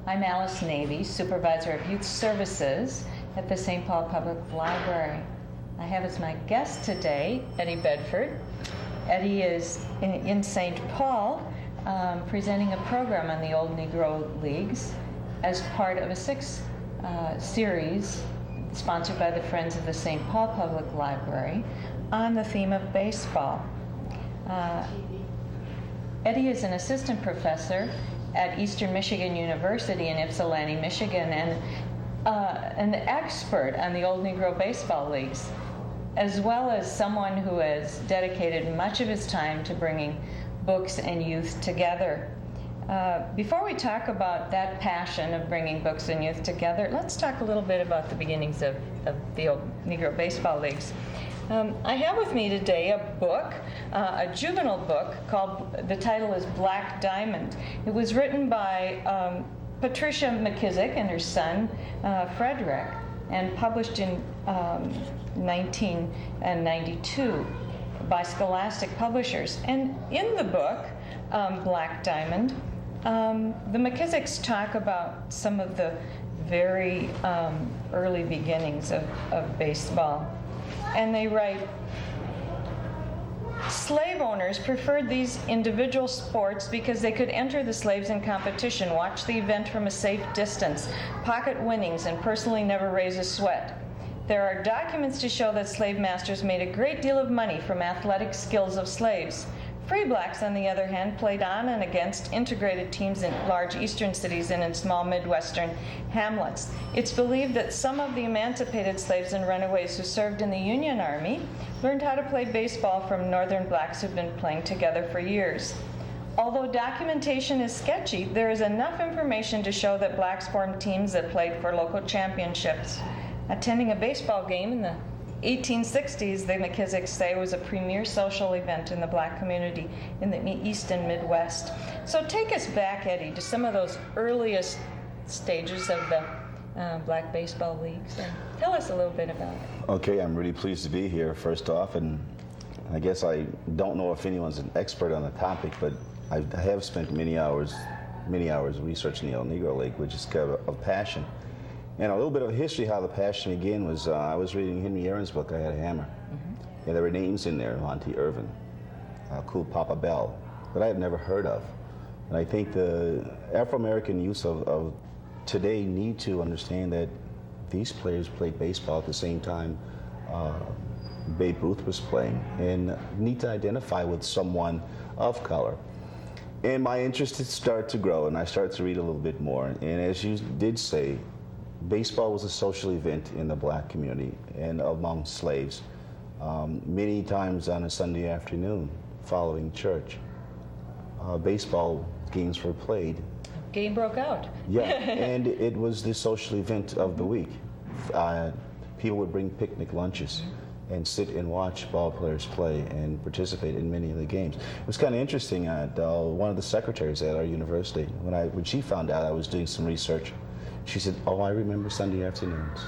I'm Alice Neve, Supervisor of Youth Services at the St. Paul Public Library. I have as my guest today Eddie Bedford. Eddie is in St. Paul presenting a program on the old Negro Leagues as part of a series sponsored by the Friends of the St. Paul Public Library on the theme of baseball. Eddie is an assistant professor at Eastern Michigan University in Ypsilanti, Michigan, and an expert on the old Negro Baseball Leagues, as well as someone who has dedicated much of his time to bringing books and youth together. Before we talk about that passion of bringing books and youth together, let's talk a little bit about the beginnings of the old Negro Baseball Leagues. I have with me today a book, a juvenile book called, the title is Black Diamond. It was written by Patricia McKissick and her son, Frederick, and published in 1992 by Scholastic Publishers. And in the book, Black Diamond, the McKissicks talk about some of the very early beginnings of baseball. And they write, slave owners preferred these individual sports because they could enter the slaves in competition, watch the event from a safe distance, pocket winnings, and personally never raise a sweat. There are documents to show that slave masters made a great deal of money from athletic skills of slaves. Free blacks, on the other hand, played on and against integrated teams in large eastern cities and in small Midwestern hamlets. It's believed that some of the emancipated slaves and runaways who served in the Union Army learned how to play baseball from northern blacks who've been playing together for years. Although documentation is sketchy, there is enough information to show that blacks formed teams that played for local championships. Attending a baseball game in the 1860s, the McKissicks say, was a premier social event in the black community in the East and Midwest. So take us back, Eddie, to some of those earliest stages of the Black Baseball Leagues. And tell us a little bit about it. Okay, I'm really pleased to be here, first off, and I guess I don't know if anyone's an expert on the topic, but I have spent many hours researching the old Negro League, which is kind of a passion. And a little bit of history how the passion began was I was reading Henry Aaron's book, I Had a Hammer. And there were names in there, Monty Irvin, Cool Papa Bell, that I had never heard of. And I think the Afro-American youth of today need to understand that these players played baseball at the same time Babe Ruth was playing, and need to identify with someone of color. And my interest started to grow, and I started to read a little bit more. And as you did say, baseball was a social event in the black community and among slaves. Many times on a Sunday afternoon following church, baseball games were played. Game broke out. Yeah, and it was the social event of the week. People would bring picnic lunches and sit and watch ball players play and participate in many of the games. It was kind of interesting. One of the secretaries at our university, when she found out I was doing some research, she said, "Oh, I remember Sunday afternoons.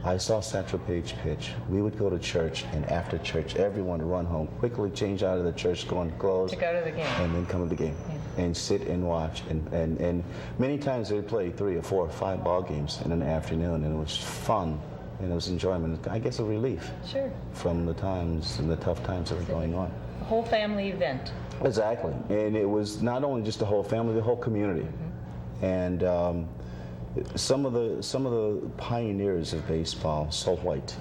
I saw Satchel Paige pitch. We would go to church, and after church, everyone would run home, quickly change out of the church, go and clothes, to go to the game, and then come to the game, and sit and watch. And many times they'd play 3 or 4 or 5 ball games in an afternoon, and it was fun, and it was enjoyment. I guess a relief from the times and the tough times that were going on. A whole family event. Exactly, and it was not only just the whole family, the whole community, and. Some of the pioneers of baseball, Sol White,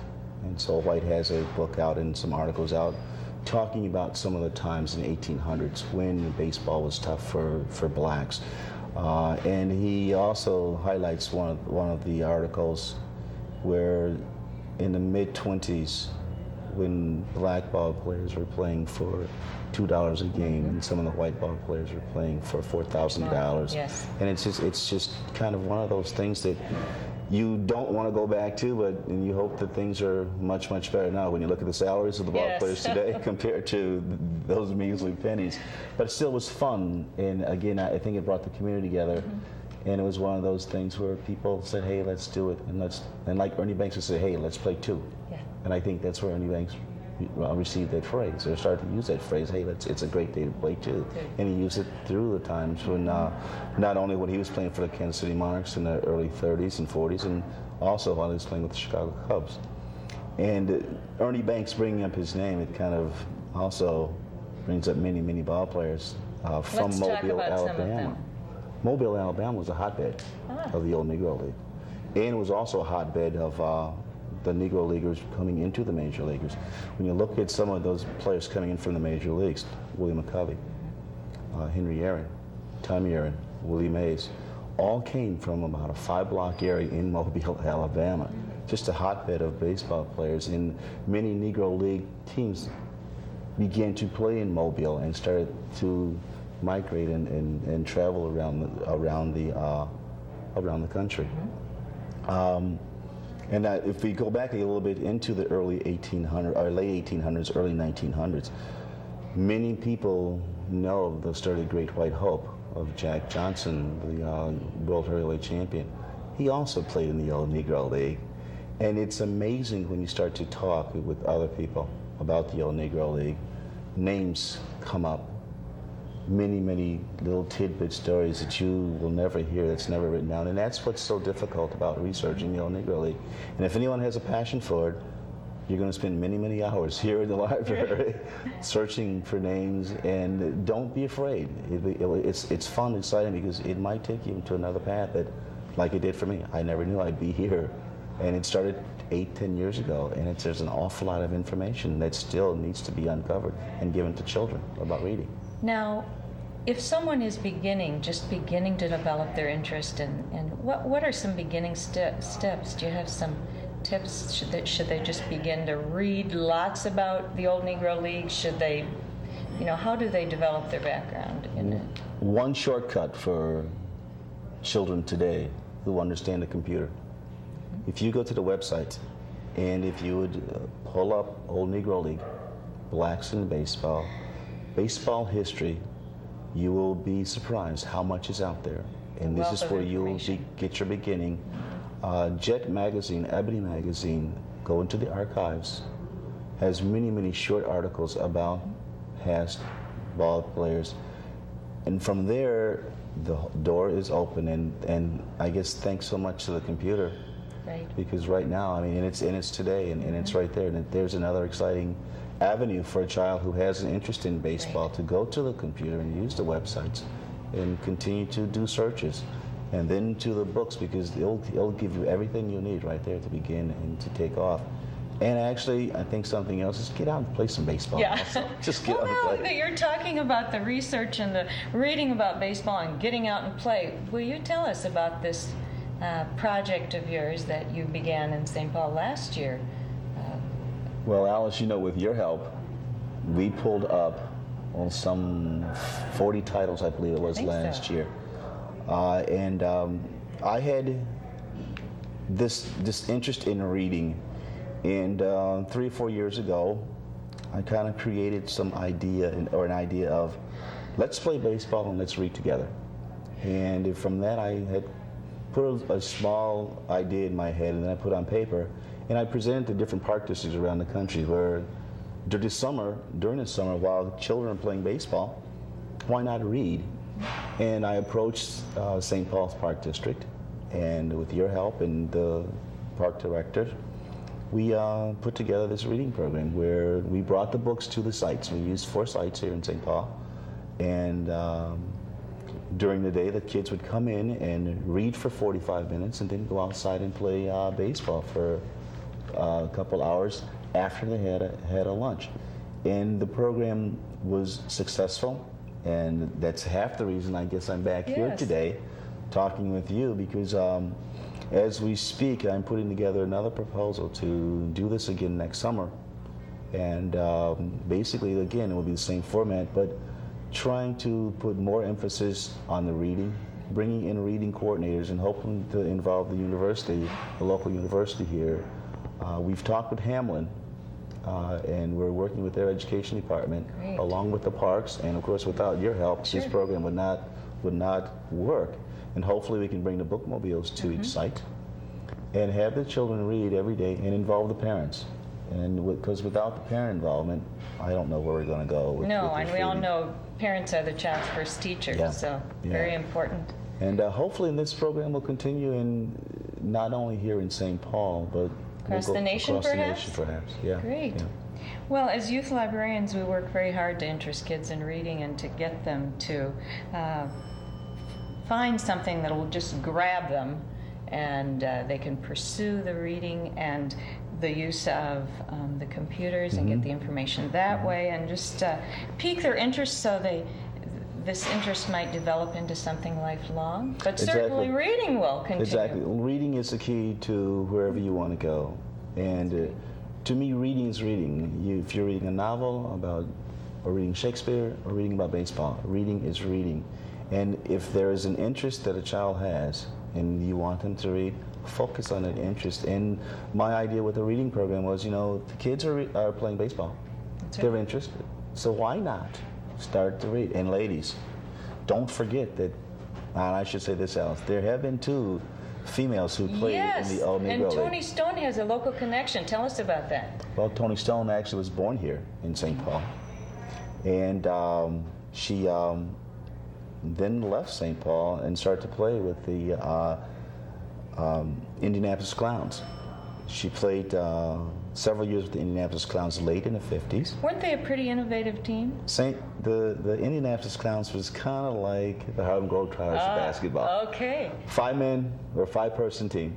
and Sol White has a book out and some articles out talking about some of the times in the 1800s when baseball was tough for blacks, and he also highlights one of the articles where in the mid-20s, when black ball players were playing for $2 a game, and some of the white ball players were playing for $4,000. Yes. And it's just kind of one of those things that you don't want to go back to, and you hope that things are much, much better now when you look at the salaries of the ball players today compared to those measly pennies. But it still was fun, and again, I think it brought the community together. And it was one of those things where people said, "Hey, let's do it," and like Ernie Banks would say, "Hey, let's play 2." Yeah. And I think that's where Ernie Banks received that phrase, or started to use that phrase, hey, it's a great day to play too. And he used it through the times when, not only when he was playing for the Kansas City Monarchs in the early 30s and 40s, and also while he was playing with the Chicago Cubs. And Ernie Banks bringing up his name, it kind of also brings up many, many ball players from Let's talk Mobile, about some of Alabama. them. Mobile, Alabama was a hotbed of the old Negro League. And it was also a hotbed of the Negro Leaguers coming into the major leaguers. When you look at some of those players coming in from the major leagues, Willie McCovey, Henry Aaron, Tommy Aaron, Willie Mays, all came from about a 5-block area in Mobile, Alabama. Just a hotbed of baseball players. And many Negro League teams began to play in Mobile and started to migrate and travel around the country. And if we go back a little bit into the early 1800s, or late 1800s, early 1900s, many people know the story of the Great White Hope of Jack Johnson, the World Heavyweight Champion. He also played in the old Negro League. And it's amazing when you start to talk with other people about the old Negro League. Names come up. Many, many little tidbit stories that you will never hear, that's never written down. And that's what's so difficult about researching the old Negro League. And if anyone has a passion for it, you're going to spend many, many hours here in the library searching for names. And don't be afraid. It's fun, exciting, because it might take you to another path that, like it did for me. I never knew I'd be here. And it started 8-10 years ago. And there's an awful lot of information that still needs to be uncovered and given to children about reading. Now, if someone is just beginning to develop their interest in what are some beginning steps? Do you have some tips? Should they just begin to read lots about the old Negro League? Should they, how do they develop their background in it? One shortcut for children today who understand the computer. If you go to the website and if you would pull up Old Negro League, Blacks in Baseball, Baseball History, you will be surprised how much is out there. And this is where you will get your beginning. Jet Magazine, Ebony Magazine, go into the archives, has many, many short articles about past ball players. And from there, the door is open. And I guess thanks so much to the computer. Right. Because right now, and it's today, and it's right there. And there's another exciting avenue for a child who has an interest in baseball to go to the computer and use the websites and continue to do searches. And then to the books, because it'll give you everything you need right there to begin and to take off. And actually, I think something else is get out and play some baseball. Yeah. Also. Just get out and play. You're talking about the research and the reading about baseball and getting out and play. Will you tell us about this project of yours that you began in St. Paul last year? Well, Alice, with your help, we pulled up some 40 titles, I believe it was, last year. And I had this interest in reading. And 3 or 4 years ago, I kind of created an idea of, let's play baseball and let's read together. And from that, I had put a small idea in my head, and then I put it on paper. And I presented to different park districts around the country where during the summer, while children are playing baseball, why not read? And I approached St. Paul's Park District, and with your help and the park director, we put together this reading program where we brought the books to the sites. We used 4 sites here in St. Paul, and during the day, the kids would come in and read for 45 minutes and then go outside and play baseball for a couple hours after they had a lunch. And the program was successful, and that's half the reason I guess I'm back here today talking with you, because as we speak, I'm putting together another proposal to do this again next summer. And basically, again, it will be the same format, but trying to put more emphasis on the reading, bringing in reading coordinators and hoping to involve the university, the local university here. We've talked with Hamlin, and we're working with their education department, along with the parks, and of course without your help, this program would not work. And hopefully we can bring the bookmobiles to each site and have the children read every day and involve the parents. And because without the parent involvement, I don't know where we're going to go. No, and we all know parents are the child's first teachers, so very important. And hopefully in this program will continue in not only here in St. Paul, but across the nation, perhaps? Yeah. Great. Yeah. Well, as youth librarians, we work very hard to interest kids in reading and to get them to find something that will just grab them, and they can pursue the reading and the use of the computers and get the information that way, and just pique their interest so this interest might develop into something lifelong. But certainly reading will continue. Exactly. Reading is the key to wherever you want to go. And to me, reading is reading. If you're reading a novel or reading Shakespeare, or reading about baseball, reading is reading. And if there is an interest that a child has and you want them to read, focus on that interest. And my idea with the reading program was, the kids are playing baseball. They're interested. So why not start to read? And ladies, don't forget that, and I should say this, Alice, there have been 2 females who played in the old Negro League. And Toni Stone has a local connection. Tell us about that. Well, Toni Stone actually was born here in St. Paul. And she then left St. Paul and started to play with the Indianapolis Clowns. She played several years with the Indianapolis Clowns late in the 50s. Weren't they a pretty innovative team? The Indianapolis Clowns was kind of like the Harlem Globetrotters of basketball. Okay. 5 men or a 5-person team.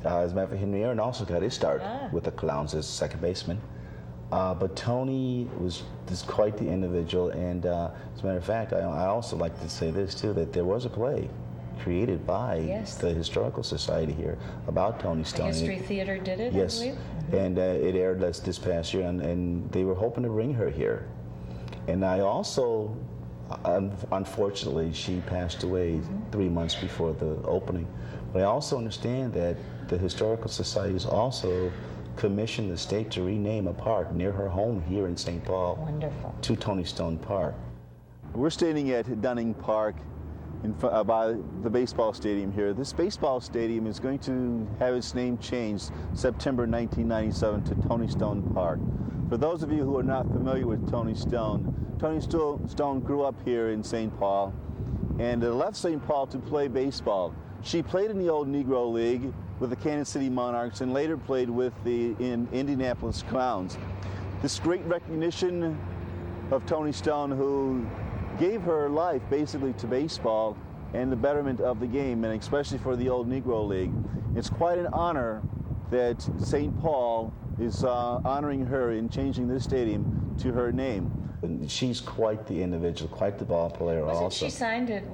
As a matter of fact, Henry Aaron also got his start with the Clowns as second baseman. But Toni was quite the individual, and as a matter of fact, I also like to say this too, that there was a play created by the Historical Society here about Toni Stone. The History Theater did it, yes. I believe? And it aired this past year, and they were hoping to bring her here. And I also, unfortunately, she passed away 3 months before the opening. But I also understand that the Historical Society has also commissioned the state to rename a park near her home here in St. Paul. Wonderful. To Toni Stone Park. We're standing at Dunning Park by the baseball stadium here. This baseball stadium is going to have its name changed September 1997 to Toni Stone Park. For those of you who are not familiar with Toni Stone grew up here in St. Paul and left St. Paul to play baseball. She played in the old Negro League with the Kansas City Monarchs and later played with the Indianapolis Clowns. This great recognition of Toni Stone, who gave her life basically to baseball and the betterment of the game, and especially for the old Negro League. It's quite an honor that St. Paul is honoring her in changing this stadium to her name. She's quite the individual, quite the ball player. Wasn't she signed at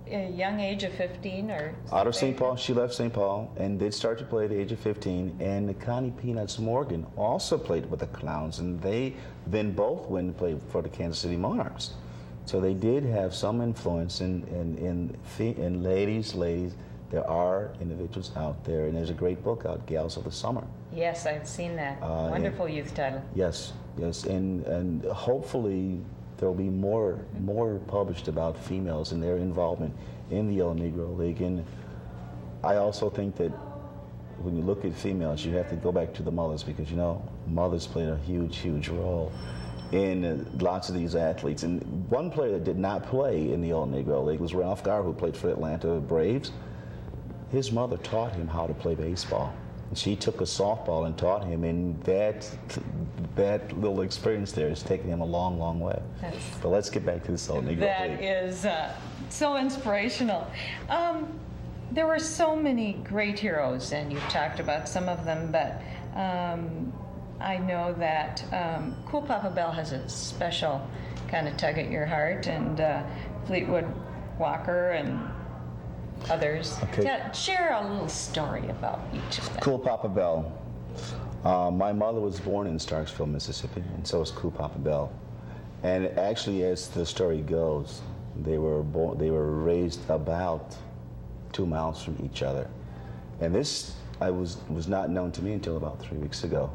a young age of 15 or out of St. Paul? She left St. Paul and did start to play at the age of 15. And Connie Peanuts Morgan also played with the Clowns, and they then both went and played for the Kansas City Monarchs. So they did have some influence in ladies. There are individuals out there, and there's a great book out, Gals of the Summer. Yes, I've seen that. Wonderful youth title. Yes, and hopefully there'll be more published about females and their involvement in the old Negro League. And I also think that when you look at females, you have to go back to the mothers, because mothers played a huge role in lots of these athletes. And one player that did not play in the old Negro League was Ralph Garr, who played for the Atlanta Braves. His mother taught him how to play baseball. She took a softball and taught him, and that little experience there has taken him a long way. But let's get back to this old Negro League. That is so inspirational. There were so many great heroes, and you've talked about some of them, but I know that Cool Papa Bell has a special kind of tug at your heart, and Fleetwood Walker and others. Okay. Yeah, share a little story about each of them. Cool Papa Bell. My mother was born in Starksville, Mississippi, and so was Cool Papa Bell. And actually, as the story goes, they were raised about 2 miles from each other. And this was not known to me until about 3 weeks ago.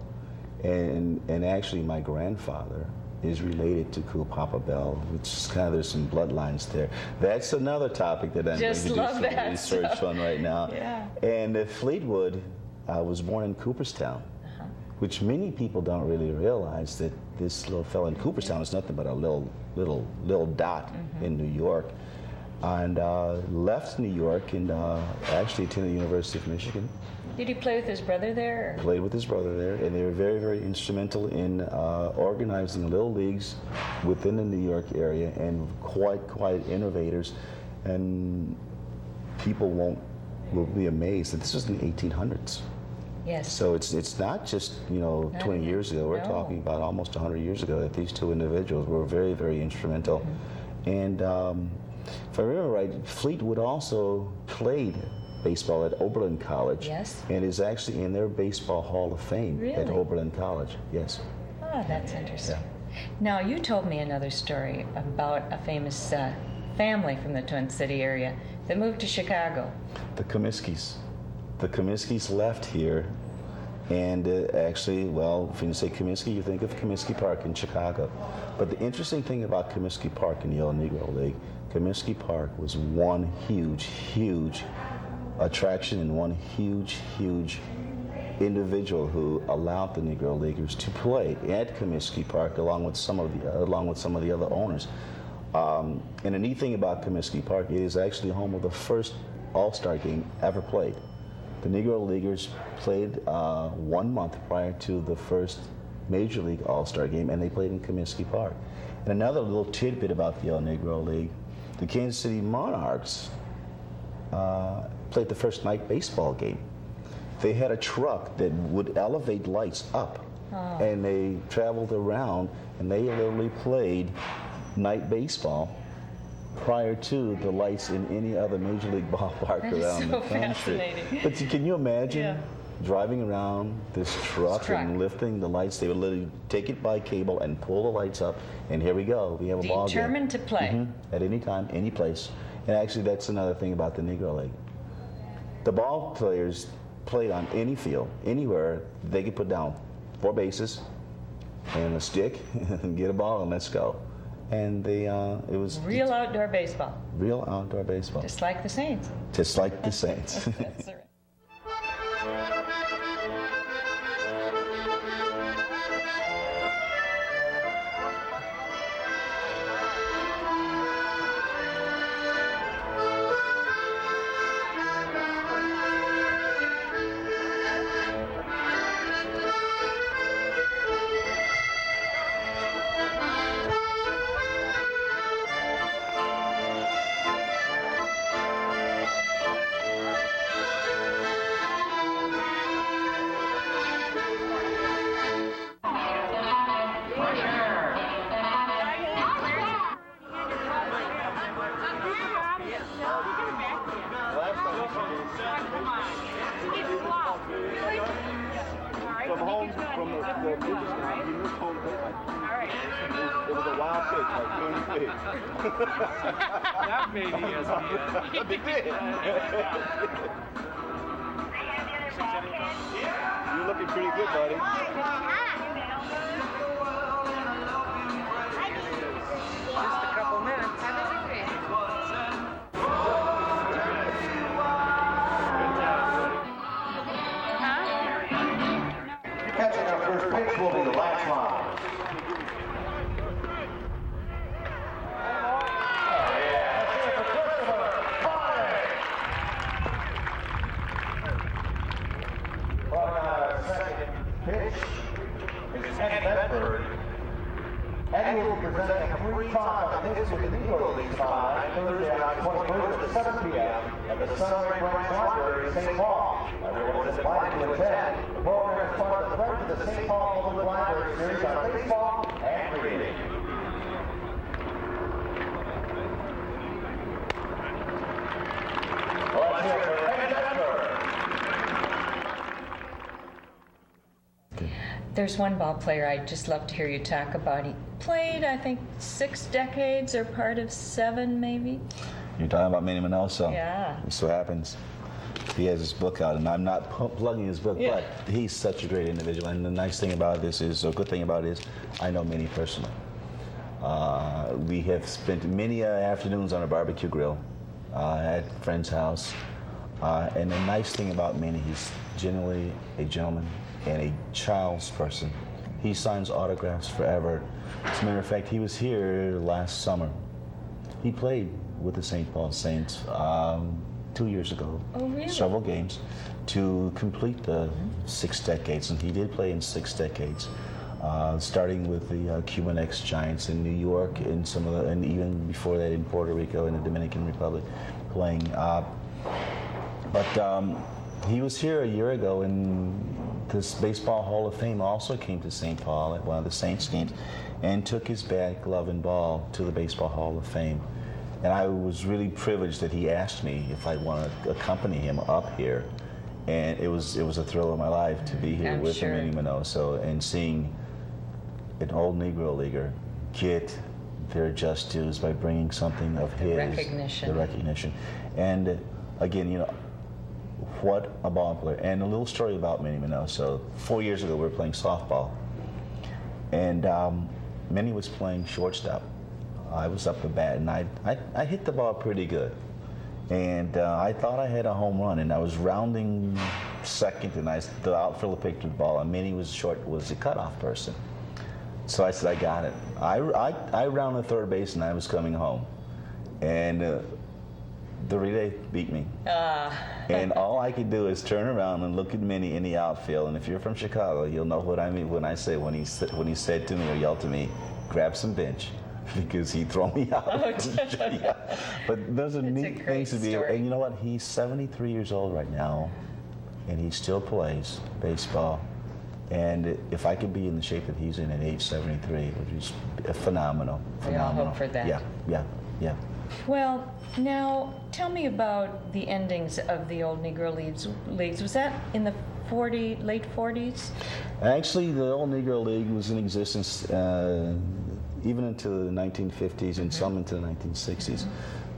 And actually, my grandfather is related to Cool Papa Bell, which is there's some bloodlines there. That's another topic that I'm going to do some research on right now. Yeah. And Fleetwood was born in Cooperstown, which many people don't really realize, that this little fella in Cooperstown is nothing but a little dot in New York, and left New York and actually attended the University of Michigan. Did he play with his brother there? Played with his brother there, and they were very, very instrumental in organizing little leagues within the New York area, and quite innovators. And people will be amazed that this was in the 1800s. Yes. So it's not just 20 years ago. We're talking about almost 100 years ago that these two individuals were very, very instrumental. And if I remember right, Fleetwood also played baseball at Oberlin College. Yes. And is actually in their Baseball Hall of Fame at Oberlin College. Yes. Oh, that's interesting. Now, you told me another story about a famous family from the Twin City area that moved to Chicago. The Comiskys. The Comiskys left here, and actually, well, if you say Comiskey, you think of Comiskey Park in Chicago. But the interesting thing about Comiskey Park in the old Negro League, Comiskey Park was one huge attraction and one huge individual who allowed the Negro Leaguers to play at Comiskey Park along with some of the other owners. And the neat thing about Comiskey Park, it is actually home of the first All-Star game ever played. The Negro Leaguers played 1 month prior to the first Major League All-Star game, and they played in Comiskey Park. And another little tidbit about the old Negro League, the Kansas City Monarchs played the first night baseball game. They had a truck that would elevate lights up, and they traveled around, and they literally played night baseball prior to the lights in any other Major League ballpark around the country. Fascinating. But can you imagine driving around this truck and lifting the lights? They would literally take it by cable and pull the lights up, and here we go. We have a ball game. Determined to play. At any time, any place. And actually, that's another thing about the Negro League. The ball players played on any field, anywhere. They could put down 4 bases and a stick and get a ball and let's go. And it was Real outdoor baseball. Real outdoor baseball. Just like the Saints. Just like the Saints. That's right. That made ESPN. Big deal. You're looking pretty good, buddy. Just a couple minutes. Catching our first pitch will be the last line. Pitch is Eddie Bedford. Eddie will be presenting a free talk on the history of the Negro Leagues on Thursday, October 21st at 7 p.m. at the Sunray Branch Library in St. Paul. Everyone is invited to attend. The program is part of the Friends of the St. Paul Public Library series on baseball and reading. Let's hear it for Eddie Bedford. There's one ball player I'd just love to hear you talk about. He played, I think, 6 decades or part of 7, maybe. You're talking about Manny Manoso. Yeah. It so happens. He has his book out, and I'm not plugging his book, but he's such a great individual. And the nice thing about this is, or good thing about it is, I know Manny personally. We have spent many afternoons on a barbecue grill at a friend's house. And the nice thing about Manny, he's generally a gentleman. and a child's person. He signs autographs forever. As a matter of fact, he was here last summer. He played with the St. Paul Saints 2 years ago. Oh, really? Several games to complete the 6 decades, and he did play in 6 decades. Starting with the Cuban ex-Giants in New York, and and even before that in Puerto Rico and the Dominican Republic, playing. But he was here a year ago, and this Baseball Hall of Fame also came to St. Paul at one of the Saints games, and took his bat, glove, and ball to the Baseball Hall of Fame. And I was really privileged that he asked me if I'd want to accompany him up here, and it was a thrill of my life to be here with him in Minoso and seeing an old Negro leaguer get their just dues by bringing something of his recognition. And again, what a ball player. And a little story about Minnie Minoso. 4 years ago, we were playing softball, and Minnie was playing shortstop. I was up the bat, and I hit the ball pretty good. And I thought I had a home run, and I was rounding second, and the outfielder picked the ball, and Minnie was a cutoff person. So I said, I got it. I rounded third base, and I was coming home. And the relay beat me. And all I could do is turn around and look at Minnie in the outfield. And if you're from Chicago, you'll know what I mean when I say, when he said to me or yelled to me, grab some bench, because he'd throw me out. Yeah. But those are neat things to be. And you know what? He's 73 years old right now, and he still plays baseball. And if I could be in the shape that he's in at age 73, it would be phenomenal. We all hope for that. Yeah. Well, now tell me about the endings of the old Negro Leagues. Was that in the late 40s? Actually, the old Negro League was in existence even into the 1950s and some into the 1960s.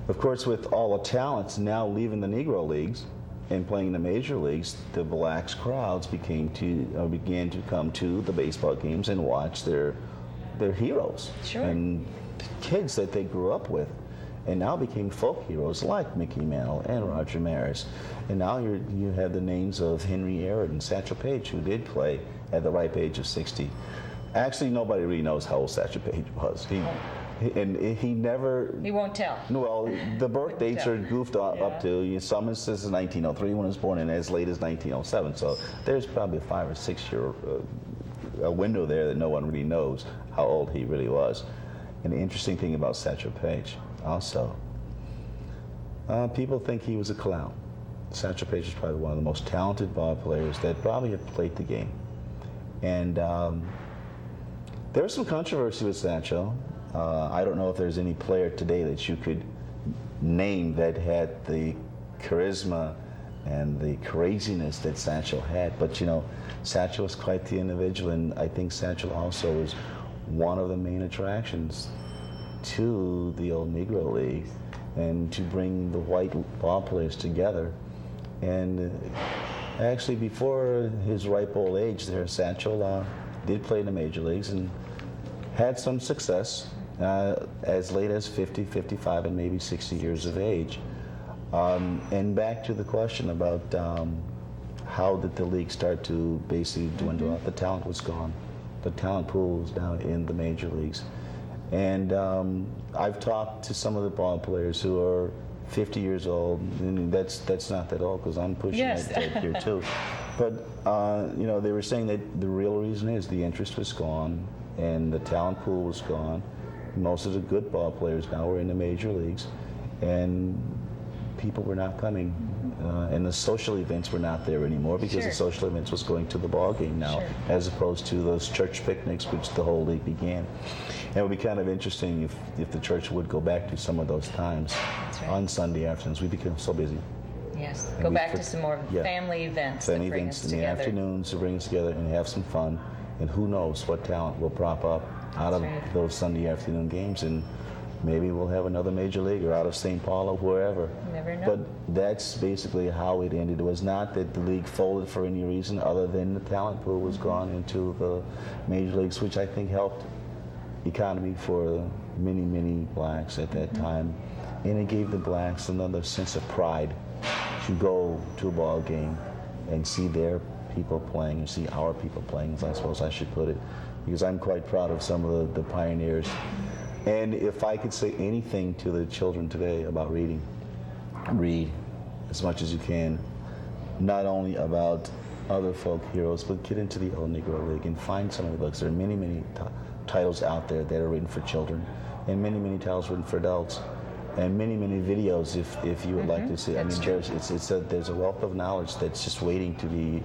Of course, with all the talents now leaving the Negro Leagues and playing in the major leagues, the blacks crowds began to come to the baseball games and watch their heroes and kids that they grew up with, and now became folk heroes like Mickey Mantle and Roger Maris. And now you have the names of Henry Arid and Satchel Paige, who did play at the ripe age of 60. Actually, nobody really knows how old Satchel Paige was. He won't tell. Well, the birth dates are goofed up to. Some says 1903 when he was born, and as late as 1907. So there's probably a 5 or 6 year a window there that no one really knows how old he really was. And the interesting thing about Satchel Paige, also, people think he was a clown. Satchel Paige is probably one of the most talented ball players that probably have played the game. And there was some controversy with Satchel. I don't know if there's any player today that you could name that had the charisma and the craziness that Satchel had. But Satchel was quite the individual, and I think Satchel also was one of the main attractions to the old Negro League, and to bring the white ball players together. And actually, before his ripe old age there, Satchel did play in the major leagues and had some success as late as 50, 55, and maybe 60 years of age. And back to the question about how did the league start to basically dwindle out? The talent was gone. The talent pool was down in the major leagues. And I've talked to some of the ball players who are 50 years old, and that's not that old, because I'm pushing that here too. But they were saying that the real reason is the interest was gone and the talent pool was gone. Most of the good ball players now were in the major leagues, and people were not coming. And the social events were not there anymore, because the social events was going to the ball game now, as opposed to those church picnics, which the whole league began. And it would be kind of interesting if the church would go back to some of those times on Sunday afternoons. We became so busy. Yes, go back to some more family events. Family events in the afternoons to bring us together and have some fun. And who knows what talent will prop up out of those Sunday afternoon games. And maybe we'll have another major leaguer out of St. Paul or wherever. Never know. But that's basically how it ended. It was not that the league folded for any reason other than the talent pool was gone into the major leagues, which I think helped economy for many, many blacks at that time. And it gave the blacks another sense of pride to go to a ball game and see their people playing, and see our people playing, as I suppose I should put it, because I'm quite proud of some of the pioneers. And if I could say anything to the children today about reading, read as much as you can, not only about other folk heroes, but get into the Old Negro League and find some of the books. There are many, many titles out there that are written for children, and many, many titles written for adults, and many, many videos if you would like to see. I mean, there's a wealth of knowledge that's just waiting to be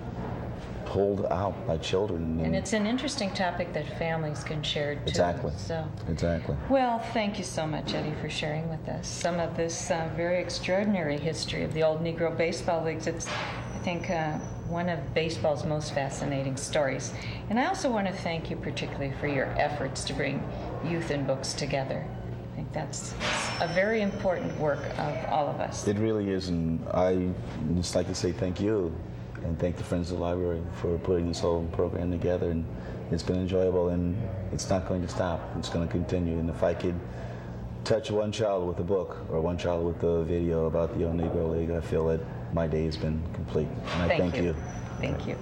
pulled out by children. And it's an interesting topic that families can share too. Exactly. So. Exactly. Well, thank you so much, Eddie, for sharing with us some of this very extraordinary history of the old Negro Baseball Leagues. It's, I think, one of baseball's most fascinating stories. And I also want to thank you particularly for your efforts to bring youth and books together. I think that's a very important work of all of us. It really is, and I just like to say thank you and thank the Friends of the Library for putting this whole program together. And it's been enjoyable, and it's not going to stop. It's going to continue. And if I could touch one child with a book or one child with a video about the Old Negro League, I feel that my day has been complete. And I thank you. Thank you.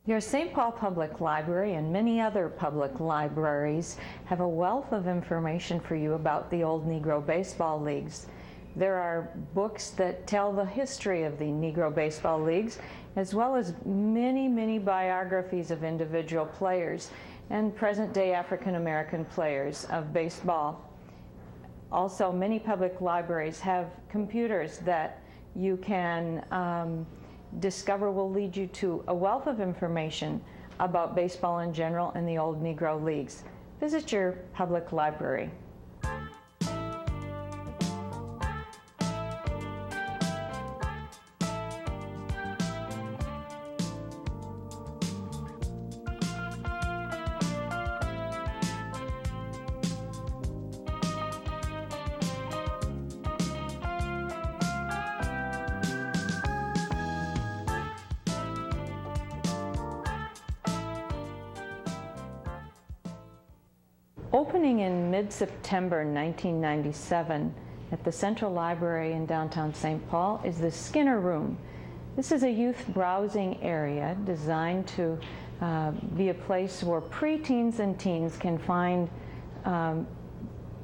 Your St. Paul Public Library and many other public libraries have a wealth of information for you about the old Negro Baseball Leagues. There are books that tell the history of the Negro Baseball Leagues, as well as many, many biographies of individual players and present-day African-American players of baseball. Also, many public libraries have computers that you can discover will lead you to a wealth of information about baseball in general and the old Negro Leagues. Visit your public library. Opening in mid-September 1997 at the Central Library in downtown St. Paul is the Skinner Room. This is a youth browsing area designed to be a place where preteens and teens can find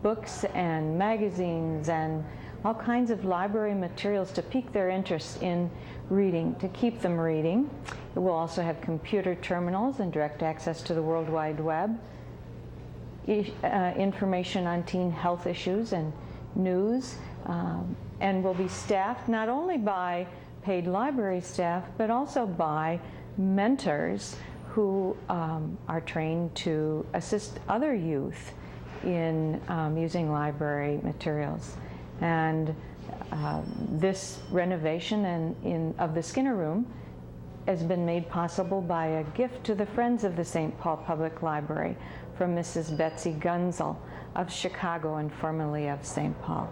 books and magazines and all kinds of library materials to pique their interest in reading, to keep them reading. It will also have computer terminals and direct access to the World Wide Web. Information on teen health issues and news, and will be staffed not only by paid library staff, but also by mentors who are trained to assist other youth in using library materials. And this renovation of the Skinner Room has been made possible by a gift to the Friends of the St. Paul Public Library from Mrs. Betsy Gunzel of Chicago and formerly of St. Paul.